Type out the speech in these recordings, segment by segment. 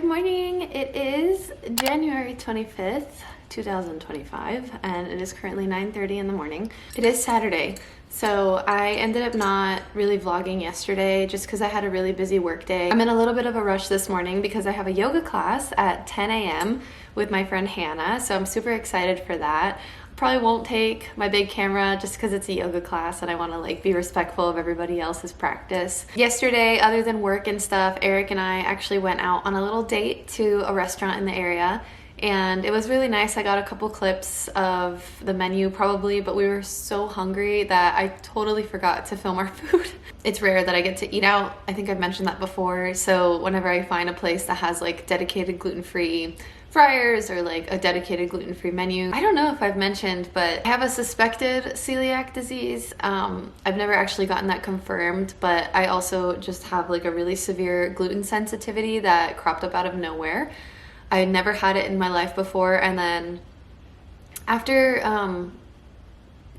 morning. It is January 25th, 2025, and it is currently 9:30 in the morning. It is Saturday, so I ended up not really vlogging yesterday just because I had a really busy work day. I'm in a little bit of a rush this morning because I have a yoga class at 10 a.m. with my friend Hannah, so I'm super excited for that. Probably won't take my big camera just because it's a yoga class and I want to be respectful of everybody else's practice. Yesterday, other than work and stuff, Eric and I actually went out on a little date to a restaurant in the area, and it was really nice. I got a couple clips of the menu probably, but we were so hungry that I totally forgot to film our food. It's rare that I get to eat out. I think I've mentioned that before. So whenever I find a place that has dedicated gluten-free fryers or a dedicated gluten-free menu. I don't know if I've mentioned, but I have a suspected celiac disease. I've never actually gotten that confirmed, but I also just have a really severe gluten sensitivity that cropped up out of nowhere. I had never had it in my life before, and then after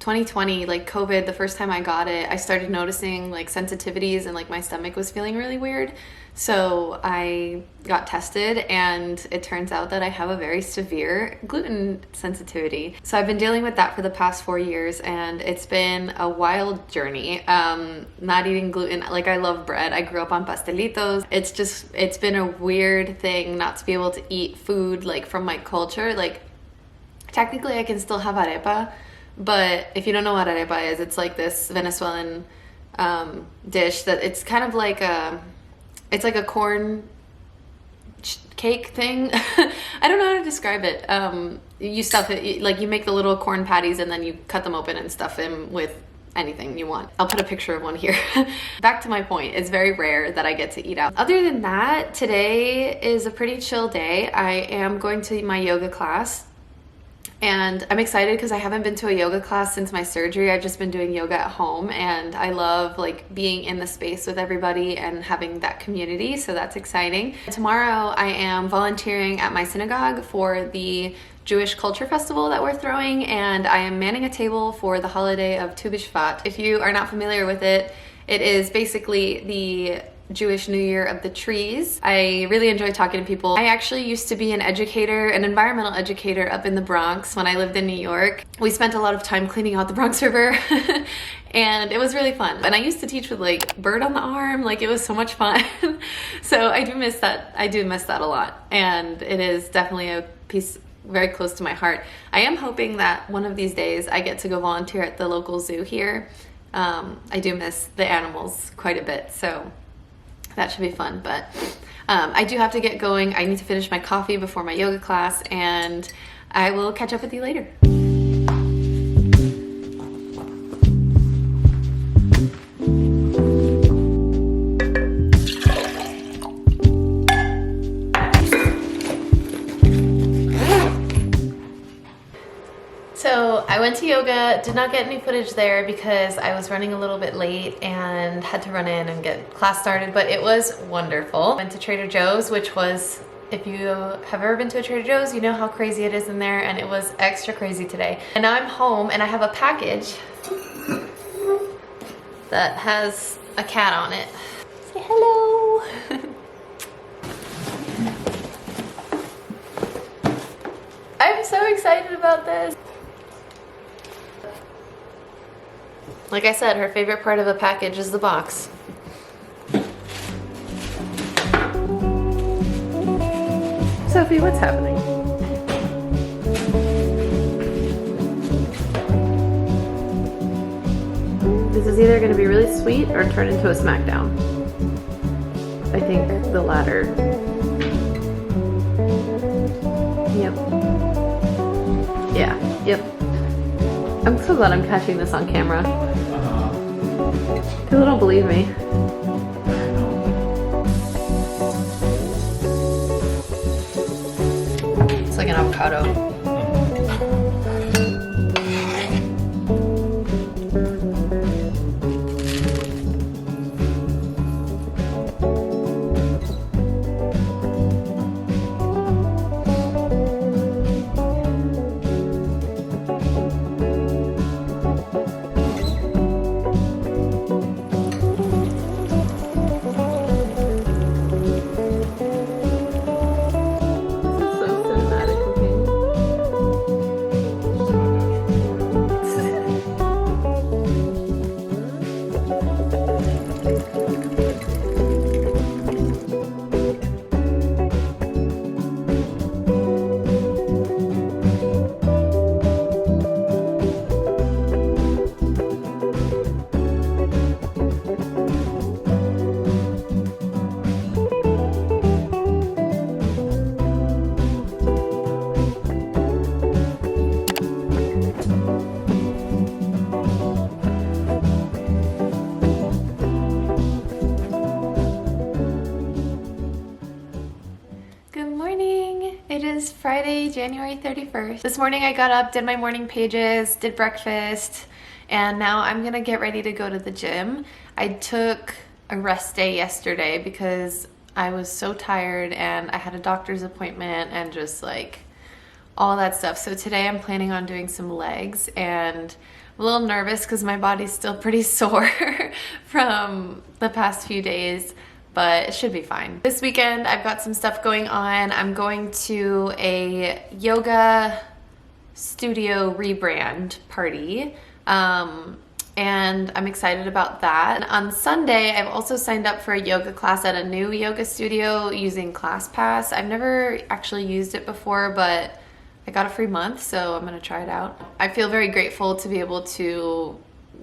2020, COVID, the first time I got it, I started noticing sensitivities and my stomach was feeling really weird. So I got tested and it turns out that I have a very severe gluten sensitivity. So I've been dealing with that for the past 4 years and it's been a wild journey. Not eating gluten, I love bread. I grew up on pastelitos. It's been a weird thing not to be able to eat food from my culture. Technically I can still have arepa, but if you don't know what arepa is, it's this Venezuelan dish that it's kind of it's like a corn cake thing. I don't know how to describe it. You stuff it, you make the little corn patties and then you cut them open and stuff them with anything you want. I'll put a picture of one here. Back to my point, it's very rare that I get to eat out. Other than that, today is a pretty chill day. I am going to my yoga class. And I'm excited because I haven't been to a yoga class since my surgery. I've just been doing yoga at home and I love being in the space with everybody and having that community, so that's exciting. Tomorrow I am volunteering at my synagogue for the Jewish Culture Festival that we're throwing, and I am manning a table for the holiday of Tu B'Shvat. If you are not familiar with it, it is basically the Jewish New Year of the trees. I really enjoy talking to people. I actually used to be an environmental educator up in the Bronx when I lived in New York. We spent a lot of time cleaning out the Bronx River and it was really fun. And I used to teach with bird on the arm, it was so much fun. So I do miss that. I do miss that a lot. And it is definitely a piece very close to my heart. I am hoping that one of these days I get to go volunteer at the local zoo here. I do miss the animals quite a bit, so that should be fun, but I do have to get going. I need to finish my coffee before my yoga class, and I will catch up with you later. So I went to yoga, did not get any footage there because I was running a little bit late and had to run in and get class started, but it was wonderful. Went to Trader Joe's, which was, if you have ever been to a Trader Joe's, you know how crazy it is in there, and it was extra crazy today. And now I'm home and I have a package that has a cat on it. Say hello. I'm so excited about this. Like I said, her favorite part of a package is the box. Sophie, what's happening? This is either going to be really sweet or turn into a smackdown. I think the latter. Yep. Yeah, yep. I'm so glad I'm catching this on camera. People don't believe me. It's like an avocado. Friday, January 31st. This morning I got up, did my morning pages, did breakfast, and now I'm gonna get ready to go to the gym. I took a rest day yesterday because I was so tired and I had a doctor's appointment and just like all that stuff. So today I'm planning on doing some legs, and I'm a little nervous because my body's still pretty sore from the past few days, but it should be fine. This weekend I've got some stuff going on. I'm going to a yoga studio rebrand party, and I'm excited about that. On Sunday, I've also signed up for a yoga class at a new yoga studio using ClassPass. I've never actually used it before, but I got a free month, so I'm gonna try it out. I feel very grateful to be able to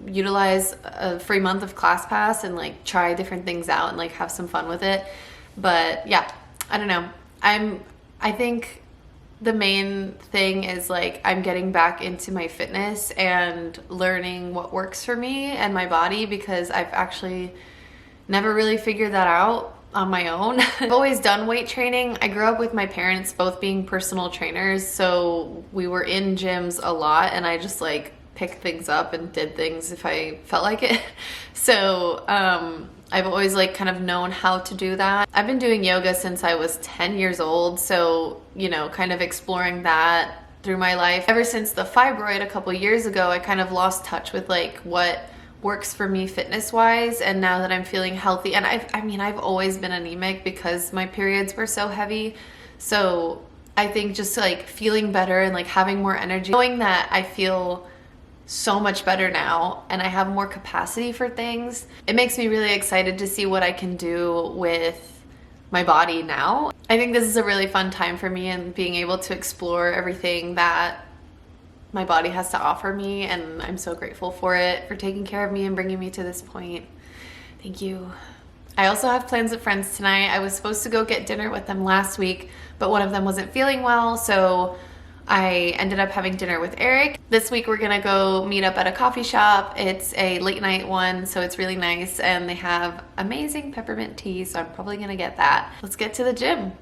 utilize a free month of ClassPass and like try different things out and like have some fun with it. But yeah, I don't know. I think the main thing is like I'm getting back into my fitness and learning what works for me and my body, because I've actually never really figured that out on my own. I've always done weight training. I grew up with my parents both being personal trainers, so we were in gyms a lot and I just like picked things up and did things if I felt like it. So I've always like kind of known how to do that. I've been doing yoga since I was 10 years old, so you know, kind of exploring that through my life. Ever since the fibroid a couple years ago, I kind of lost touch with like what works for me fitness wise, and now that I'm feeling healthy, and I've always been anemic because my periods were so heavy, so I think just like feeling better and like having more energy, knowing that I feel so much better now and I have more capacity for things, it makes me really excited to see what I can do with my body now. I think this is a really fun time for me, and being able to explore everything that my body has to offer me, and I'm so grateful for it, for taking care of me and bringing me to this point. Thank you. I also have plans with friends tonight. I was supposed to go get dinner with them last week, but one of them wasn't feeling well, so I ended up having dinner with Eric. This week we're gonna go meet up at a coffee shop. It's a late night one, so it's really nice, and they have amazing peppermint tea, so I'm probably gonna get that. Let's get to the gym.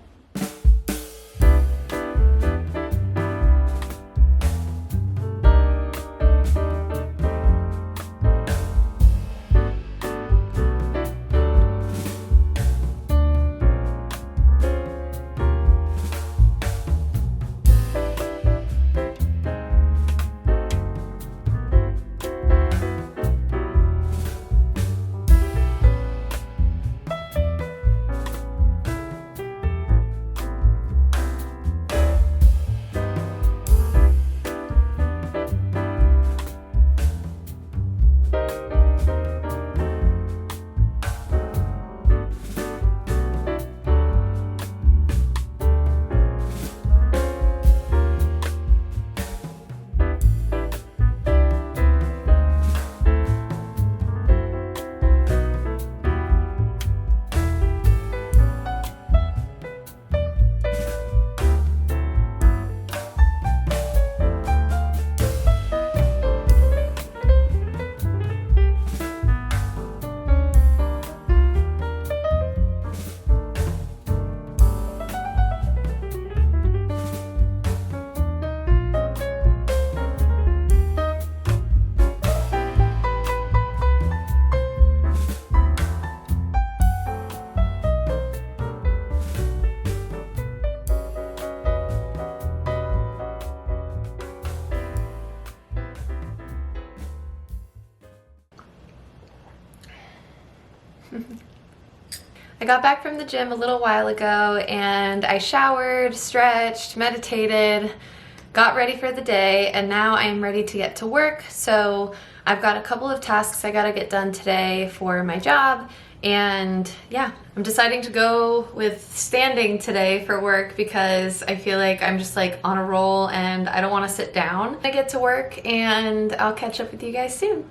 I got back from the gym a little while ago and I showered, stretched, meditated, got ready for the day, and now I am ready to get to work. So I've got a couple of tasks I gotta get done today for my job, and yeah, I'm deciding to go with standing today for work because I feel like I'm just like on a roll and I don't want to sit down. I get to work and I'll catch up with you guys soon.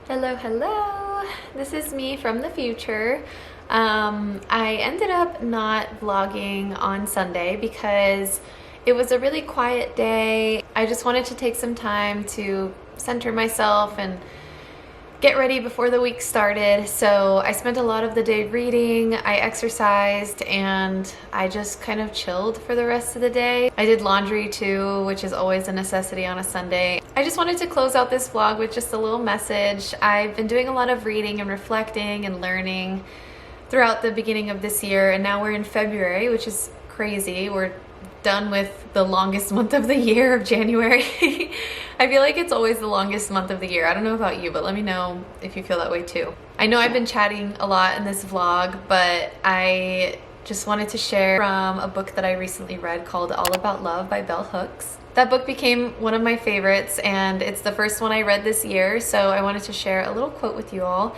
Hello, hello. This is me from the future. I ended up not vlogging on Sunday because it was a really quiet day. I just wanted to take some time to center myself and get ready before the week started. So I spent a lot of the day reading, I exercised, and I just kind of chilled for the rest of the day. I did laundry too, which is always a necessity on a Sunday. I just wanted to close out this vlog with just a little message. I've been doing a lot of reading and reflecting and learning throughout the beginning of this year, and now we're in February, which is crazy. We're done with the longest month of the year of January. I feel like it's always the longest month of the year. I don't know about you, but let me know if you feel that way too. I know I've been chatting a lot in this vlog, but I just wanted to share from a book that I recently read called All About Love by Bell Hooks. That book became one of my favorites, and it's the first one I read this year, so I wanted to share a little quote with you all.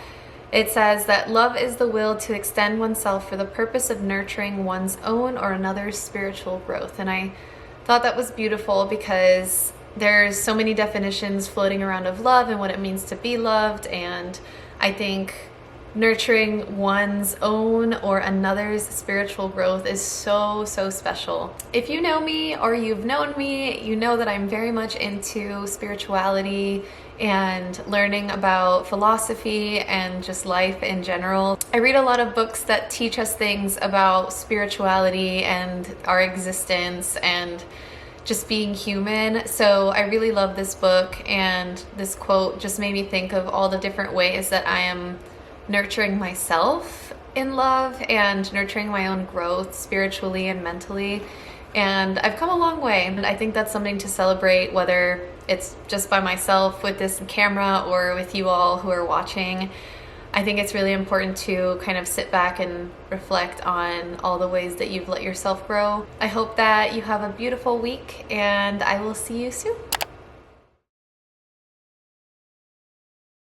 It says that love is the will to extend oneself for the purpose of nurturing one's own or another's spiritual growth. And I thought that was beautiful because there's so many definitions floating around of love and what it means to be loved. And I think nurturing one's own or another's spiritual growth is so special. If you know me or you've known me, you know that I'm very much into spirituality and learning about philosophy and just life in general. I read a lot of books that teach us things about spirituality and our existence and just being human. So I really love this book, and this quote just made me think of all the different ways that I am nurturing myself in love and nurturing my own growth spiritually and mentally. And I've come a long way, and I think that's something to celebrate, whether it's just by myself with this camera or with you all who are watching. I think it's really important to kind of sit back and reflect on all the ways that you've let yourself grow. I hope that you have a beautiful week, and I will see you soon.